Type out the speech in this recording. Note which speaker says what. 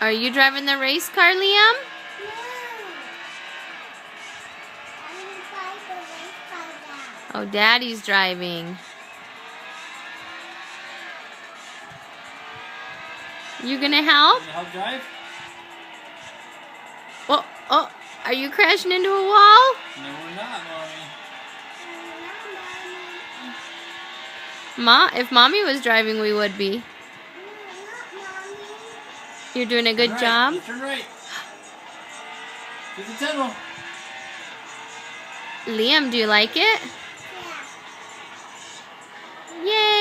Speaker 1: Are you driving the race car, Liam?
Speaker 2: No. I want to drive the race car now.
Speaker 1: Oh, Daddy's driving. You gonna help?
Speaker 3: Can you help drive?
Speaker 1: Oh, are you crashing into a wall?
Speaker 3: No, we're not, Mommy.
Speaker 1: If Mommy was driving, we would be.
Speaker 2: Not Mommy.
Speaker 1: You're doing a good
Speaker 3: Turn right.
Speaker 1: job.
Speaker 3: Just turn right. To the tunnel.
Speaker 1: Liam, do you like it?
Speaker 2: Yeah.
Speaker 1: Yay!